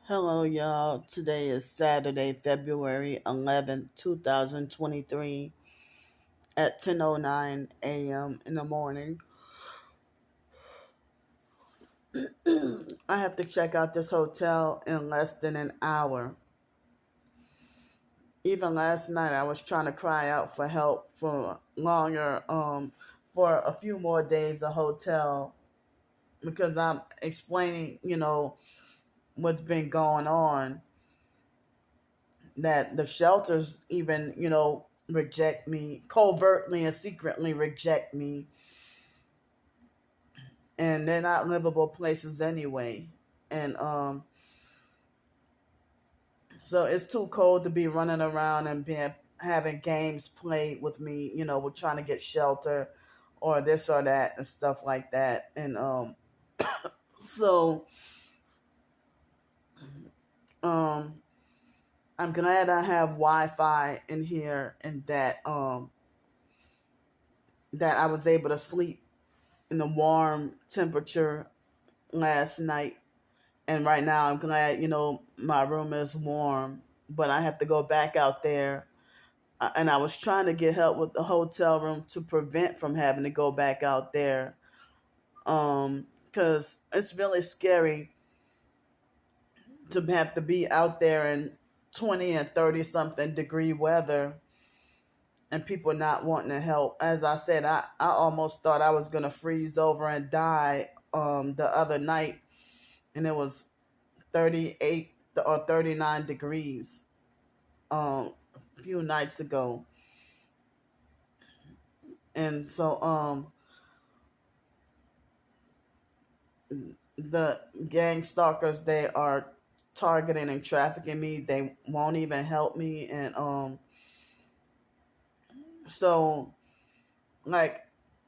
Hello, y'all. Today is Saturday, February 11th, 2023 at 10:09 a.m. in the morning. I have to check out this hotel in less than an hour. Even last night, I was trying to cry out for help for longer, for a few more days of hotel because I'm explaining, what's been going on. That the shelters even, reject me, covertly and secretly reject me. And they're not livable places anyway. And so it's too cold to be running around and being having games played with me, with trying to get shelter or this or that and stuff like that. And so um I'm glad I have Wi-Fi in here and that I was able to sleep in a warm temperature last night. And right now I'm glad, my room is warm, but I have to go back out there. And I was trying to get help with the hotel room to prevent from having to go back out there. Because it's really scary to have to be out there in 20 and 30 something degree weather and people not wanting to help. As I said, I almost thought I was going to freeze over and die the other night, and it was 38 or 39 degrees a few nights ago. And so the gang stalkers, they are targeting and trafficking me. They won't even help me. And so like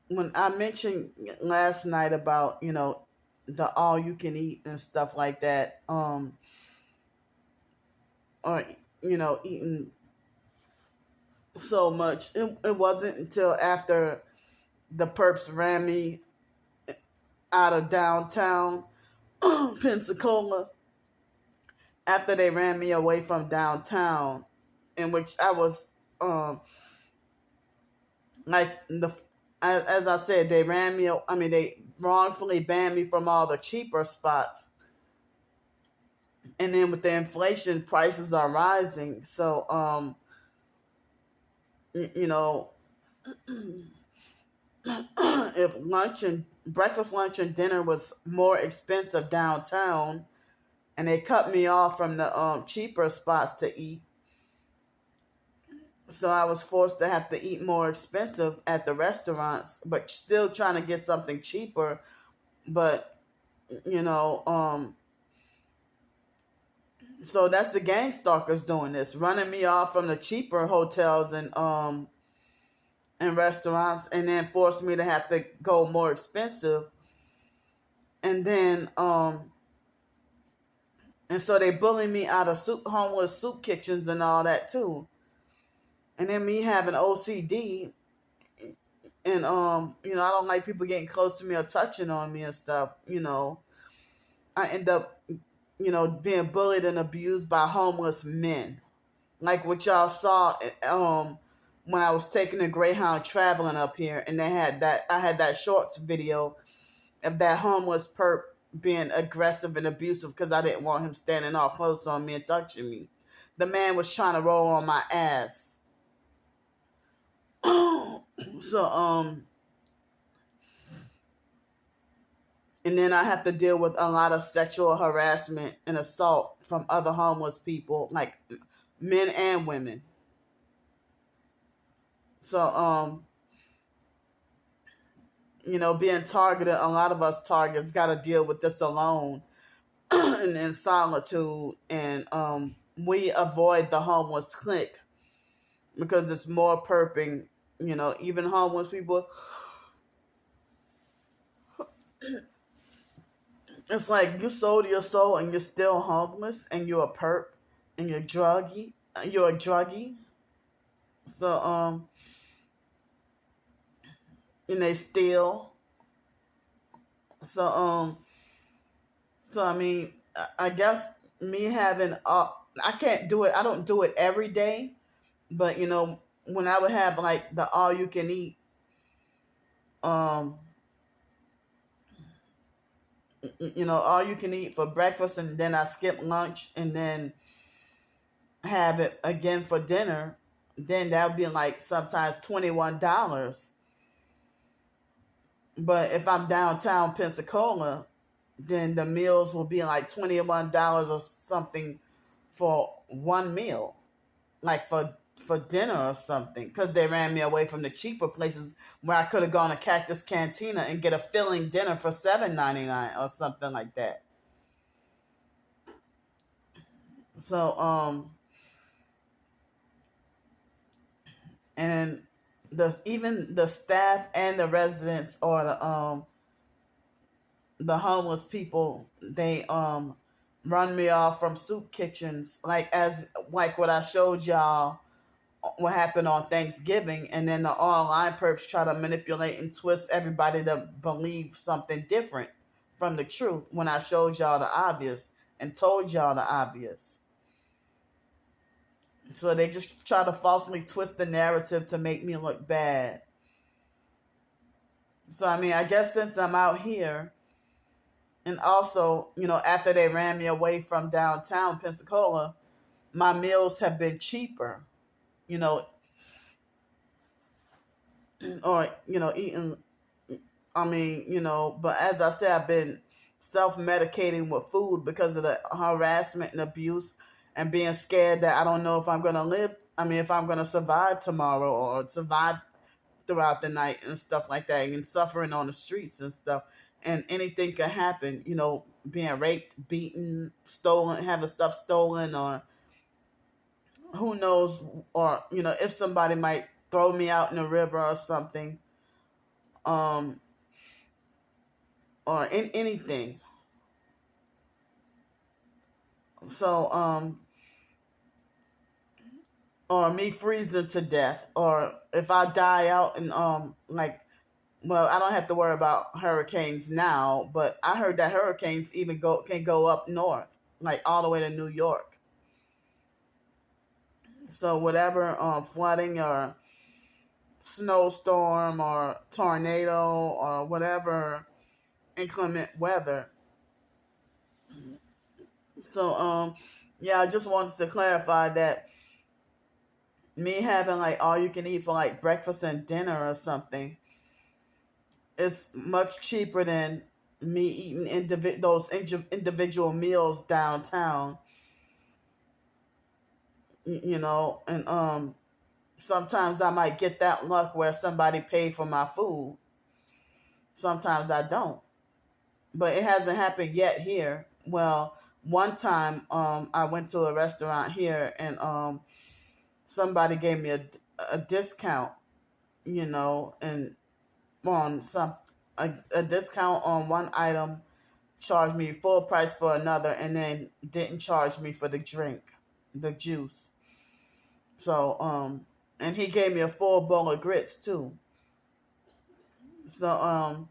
when I mentioned last night about, the all you can eat and stuff like that, or eating so much, it wasn't until after the perps ran me out of downtown Pensacola, after they ran me away from downtown, in which I was like as I said, they ran me. I mean, they wrongfully banned me from all the cheaper spots, and then with the inflation, prices are rising. So you know, if breakfast, lunch, and dinner was more expensive downtown, and they cut me off from the cheaper spots to eat, so I was forced to have to eat more expensive at the restaurants, but still trying to get something cheaper. But you know, so that's the gang stalkers doing this, running me off from the cheaper hotels and restaurants, and then force me to have to go more expensive. And then and so they bully me out of homeless soup kitchens and all that too. And then me having OCD, and I don't like people getting close to me or touching on me and stuff. I end up, being bullied and abused by homeless men, like what y'all saw when I was taking the Greyhound traveling up here, and I had that shorts video of that homeless perp being aggressive and abusive because I didn't want him standing all close on me and touching me. The man was trying to roll on my ass. So and then I have to deal with a lot of sexual harassment and assault from other homeless people, like men and women. So being targeted, a lot of us targets got to deal with this alone and in solitude, and we avoid the homeless clique because it's more perping. Even homeless people, it's like you sold your soul and you're still homeless and you're a perp and you're druggy. You're a druggie. So and they steal. So I mean, I guess me having I can't do it. I don't do it every day, but when I would have like the all you can eat, um, all you can eat for breakfast, and then I skip lunch, and then have it again for dinner, then that would be like sometimes $21. But if I'm downtown Pensacola, then the meals will be like $21 or something for one meal, like for dinner or something, because they ran me away from the cheaper places where I could have gone to Cactus Cantina and get a filling dinner for $7.99 or something like that. So and even the staff and the residents, or the homeless people, they run me off from soup kitchens, like what I showed y'all what happened on Thanksgiving, and then the online perps try to manipulate and twist everybody to believe something different from the truth when I showed y'all the obvious and told y'all the obvious. So they just try to falsely twist the narrative to make me look bad. So I mean, I guess since I'm out here, and also, after they ran me away from downtown Pensacola, my meals have been cheaper, you know, or, eating. I mean, but as I said, I've been self-medicating with food because of the harassment and abuse, and being scared that I don't know if I'm going to live. I mean, if I'm going to survive tomorrow or survive throughout the night and stuff like that, and suffering on the streets and stuff. And anything could happen, being raped, beaten, stolen, having stuff stolen, or who knows, or, if somebody might throw me out in the river or something, um, or anything. So, or me freezing to death, or if I die out and, well, I don't have to worry about hurricanes now, but I heard that hurricanes even can go up north, like all the way to New York. So whatever flooding or snowstorm or tornado or whatever inclement weather. So yeah, I just wanted to clarify that me having like all you can eat for like breakfast and dinner or something, it's much cheaper than me eating individual meals downtown. And sometimes I might get that luck where somebody paid for my food. Sometimes I don't, but it hasn't happened yet here. Well, one time I went to a restaurant here, and somebody gave me a discount, and on a discount on one item, charged me full price for another, and then didn't charge me for the drink, the juice. So and he gave me a full bowl of grits too. So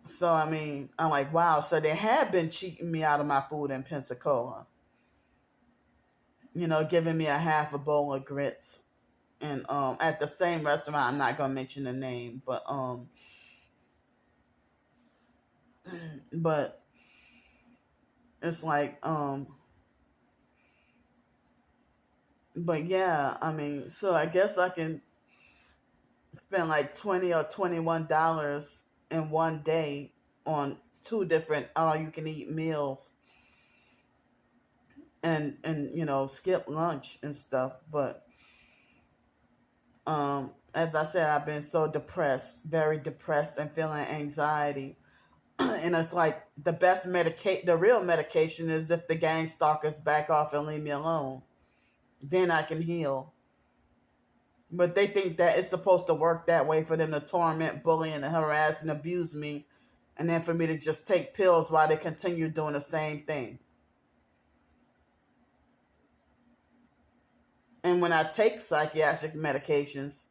so I mean, I'm like, wow, so they had been cheating me out of my food in Pensacola, giving me a half a bowl of grits. And at the same restaurant, I'm not gonna mention the name, but it's like but yeah, I mean, so I guess I can spend like $20 or $21 in one day on two different all you can eat meals, and skip lunch and stuff. But as I said, I've been so depressed, very depressed, and feeling anxiety. And it's like the real medication is if the gang stalkers back off and leave me alone. Then I can heal. But they think that it's supposed to work that way for them to torment, bully, and harass and abuse me, and then for me to just take pills while they continue doing the same thing. And when I take psychiatric medications,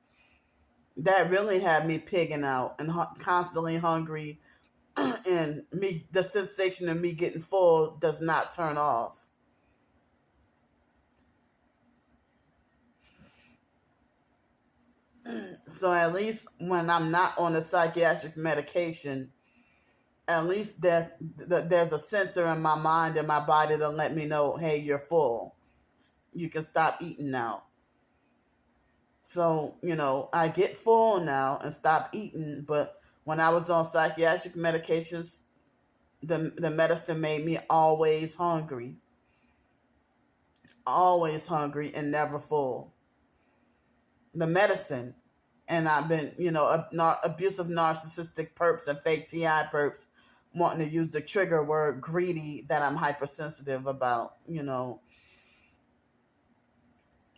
that really had me pigging out and constantly hungry, and the sensation of me getting full does not turn off. So at least when I'm not on a psychiatric medication, at least there's a sensor in my mind and my body to let me know, hey, you're full. You can stop eating now. So, I get full now and stop eating. But when I was on psychiatric medications, the medicine made me always hungry. Always hungry and never full. The medicine. And I've been, abusive narcissistic perps and fake TI perps wanting to use the trigger word greedy that I'm hypersensitive about,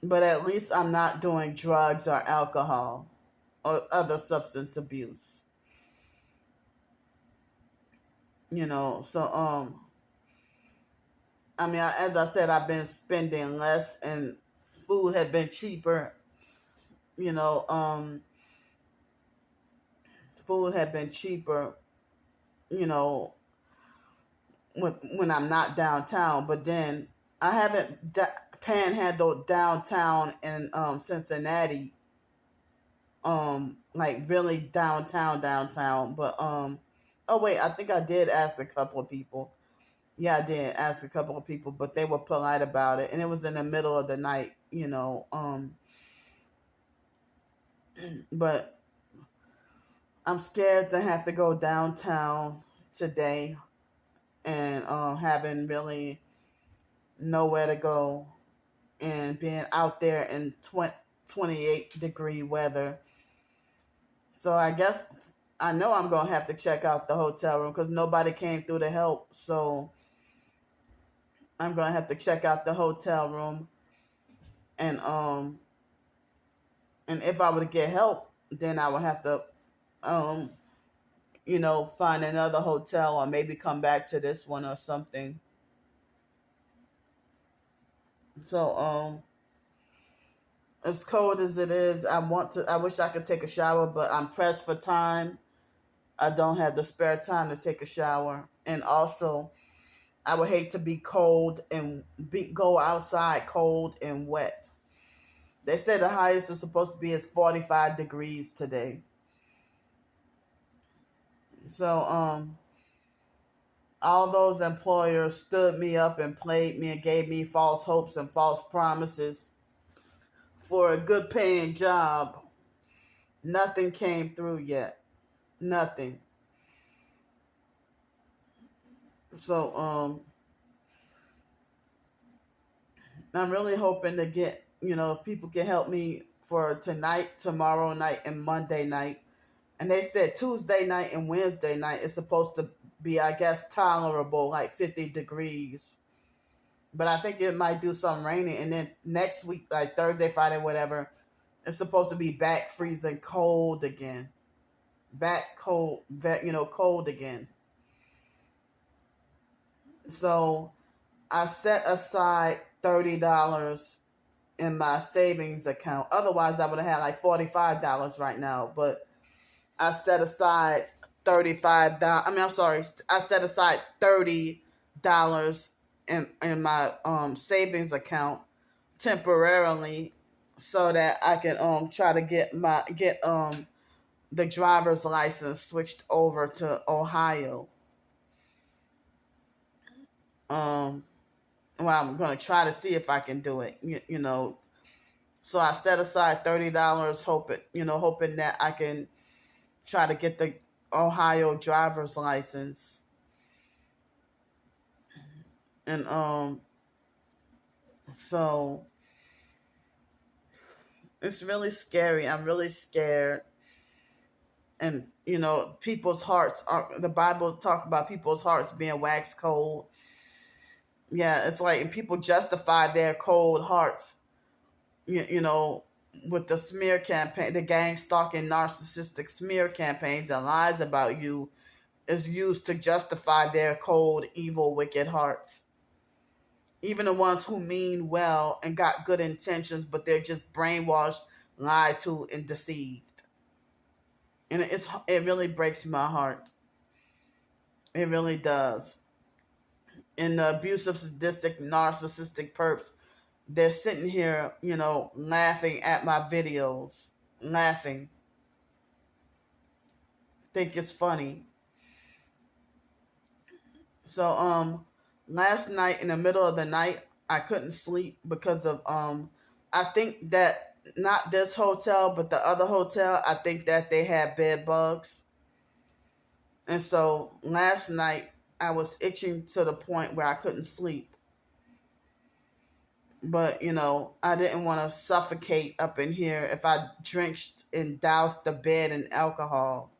But at least I'm not doing drugs or alcohol or other substance abuse. So as I said, I've been spending less and food had been cheaper. Food had been cheaper, when I'm not downtown. But then I haven't panhandled downtown in Cincinnati, like really downtown. But oh wait, I think I did ask a couple of people. Yeah, I did ask a couple of people, but they were polite about it, and it was in the middle of the night, But I'm scared to have to go downtown today and having really nowhere to go and being out there in 28-degree weather. So I guess I know I'm going to have to check out the hotel room because nobody came through to help. So I'm going to have to check out the hotel room. And if I were to get help, then I would have to, find another hotel or maybe come back to this one or something. So, as cold as it is, I wish I could take a shower, but I'm pressed for time. I don't have the spare time to take a shower. And also, I would hate to be cold and go outside cold and wet. They said the highest is supposed to be is 45 degrees today. So, all those employers stood me up and played me and gave me false hopes and false promises for a good paying job. Nothing came through yet. Nothing. So, I'm really hoping to get, people can help me for tonight, tomorrow night, and Monday night. And they said Tuesday night and Wednesday night is supposed to be, I guess, tolerable, like 50 degrees. But I think it might do some raining. And then next week, like Thursday, Friday, whatever, it's supposed to be back freezing cold again. Back cold, cold again. So I set aside $30 in my savings account. Otherwise, I would have had like $45 right now. But I set aside $35. I set aside $30 in my savings account temporarily so that I can try to get the driver's license switched over to Ohio. Well, I'm gonna try to see if I can do it. So I set aside $30, hoping that I can try to get the Ohio driver's license. And so it's really scary. I'm really scared. And people's hearts the Bible talks about people's hearts being wax cold. Yeah, it's like, and people justify their cold hearts, with the smear campaign, the gang stalking narcissistic smear campaigns and lies about you is used to justify their cold, evil, wicked hearts. Even the ones who mean well and got good intentions, but they're just brainwashed, lied to, and deceived. And it really breaks my heart. It really does. And the abusive, sadistic, narcissistic perps, they're sitting here, laughing at my videos, laughing, think it's funny. So last night in the middle of the night, I couldn't sleep because of I think that not this hotel, but the other hotel, I think that they had bed bugs. And so last night I was itching to the point where I couldn't sleep. But, I didn't want to suffocate up in here if I drenched and doused the bed in alcohol,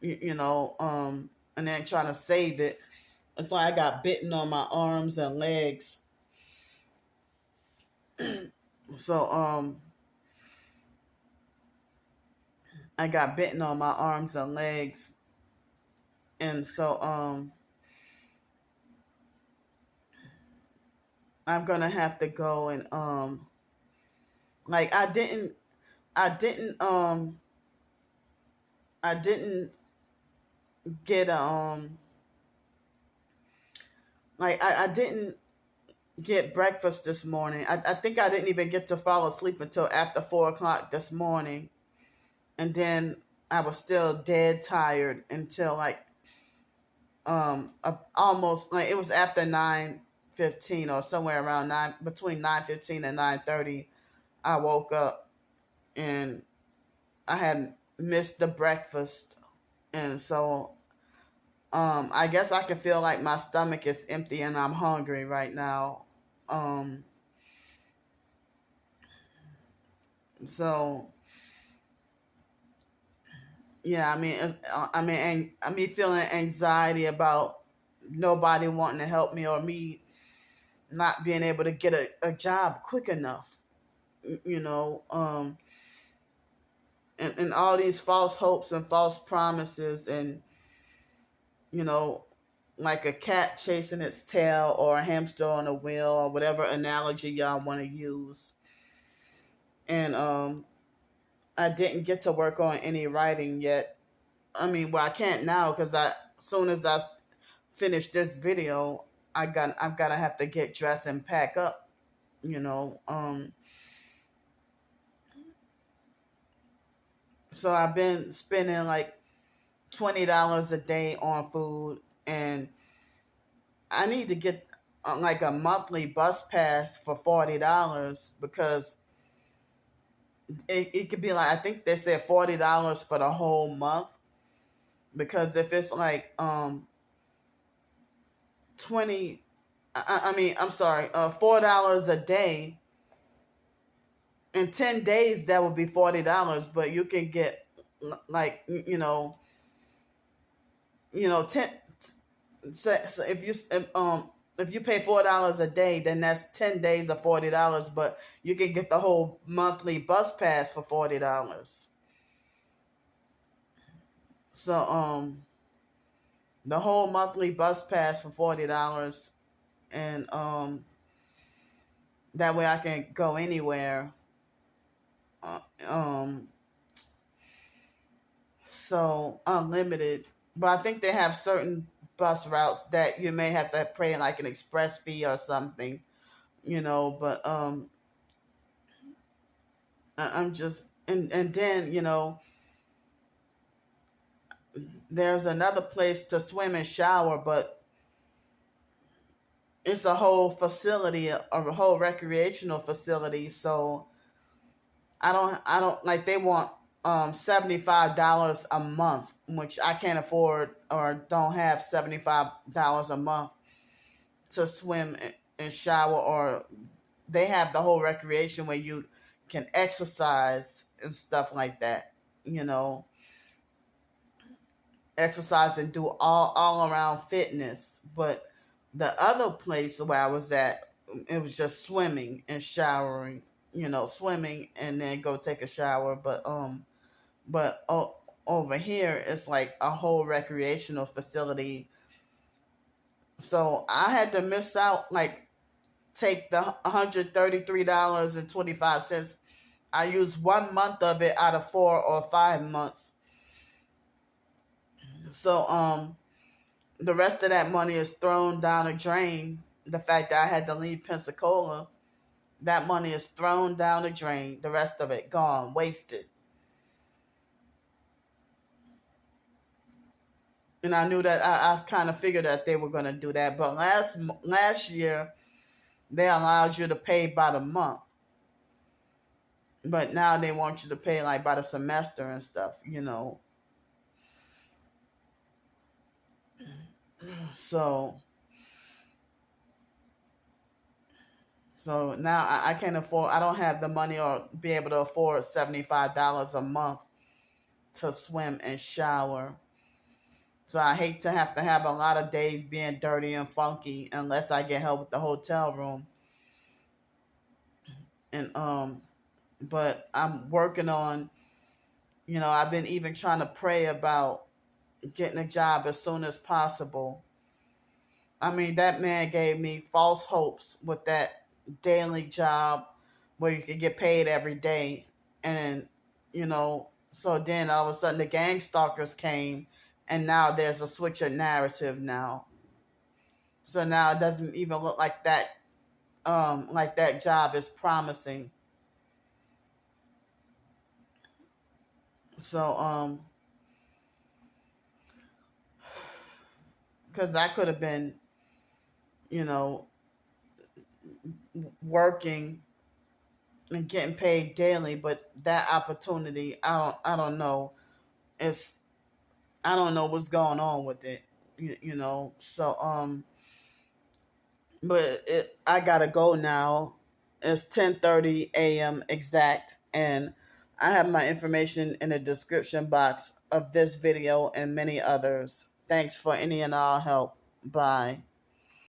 and then trying to save it. It's like I got bitten on my arms and legs. So, I got bitten on my arms and legs. And so, I'm gonna have to go and like I didn't I didn't get like I didn't get breakfast this morning. I think I didn't even get to fall asleep until after 4 o'clock this morning, and then I was still dead tired until like almost like it was after 9:15 or somewhere around between 9:15 and 9:30. I woke up and I had missed the breakfast, and so I guess I can feel like my stomach is empty and I'm hungry right now. Um, so yeah, I mean, feeling anxiety about nobody wanting to help me or me not being able to get a job quick enough, you know, and all these false hopes and false promises, and you know, like a cat chasing its tail or a hamster on a wheel or whatever analogy y'all want to use. And I didn't get to work on any writing yet. I mean, well, I can't now because as soon as I finish this video, I'm gonna have to get dressed and pack up. You know, so I've been spending like $20 a day on food, and I need to get like a monthly bus pass for $40 because it could be like, I think they said $40 for the whole month, because if it's like 20 I mean, I'm sorry, $4 a day in 10 days, that would be $40, but you can get like 10. So if you pay $4 a day, then that's 10 days of $40, but you can get the whole monthly bus pass for $40. So the whole monthly bus pass for $40, and that way I can go anywhere. Uh, um so unlimited, but I think they have certain bus routes that you may have to pay like an express fee or something, but I'm just, and then there's another place to swim and shower, but it's a whole facility, a whole recreational facility. So I don't like, they want $75 a month, which I can't afford or don't have $75 a month to swim and shower. Or they have the whole recreation where you can exercise and stuff like that, exercise and do all around fitness. But the other place where I was at, it was just swimming and showering, swimming and then go take a shower. But over here it's like a whole recreational facility. So I had to miss out, like take the $133.25. I used 1 month of it out of 4 or 5 months. So the rest of that money is thrown down the drain. The fact that I had to leave Pensacola, that money is thrown down the drain. The rest of it gone, wasted. And I knew that I kind of figured that they were going to do that. But last year, they allowed you to pay by the month. But now they want you to pay like by the semester and stuff, you know. So now I can't afford, I don't have the money or be able to afford $75 a month to swim and shower. So I hate to have a lot of days being dirty and funky unless I get help with the hotel room. And but I'm working on, you know, I've been even trying to pray about getting a job as soon as possible. I mean, that man gave me false hopes with that daily job where you could get paid every day. And, you know, so then all of a sudden the gang stalkers came, and now there's a switch of narrative now. So now it doesn't even look like that job is promising. So because I could have been, you know, working and getting paid daily, but that opportunity, I don't know. It's I don't know what's going on with it, you know. So but I gotta go now. It's 10:30 a.m. exact, and I have my information in the description box of this video and many others. Thanks for any and all help. Bye.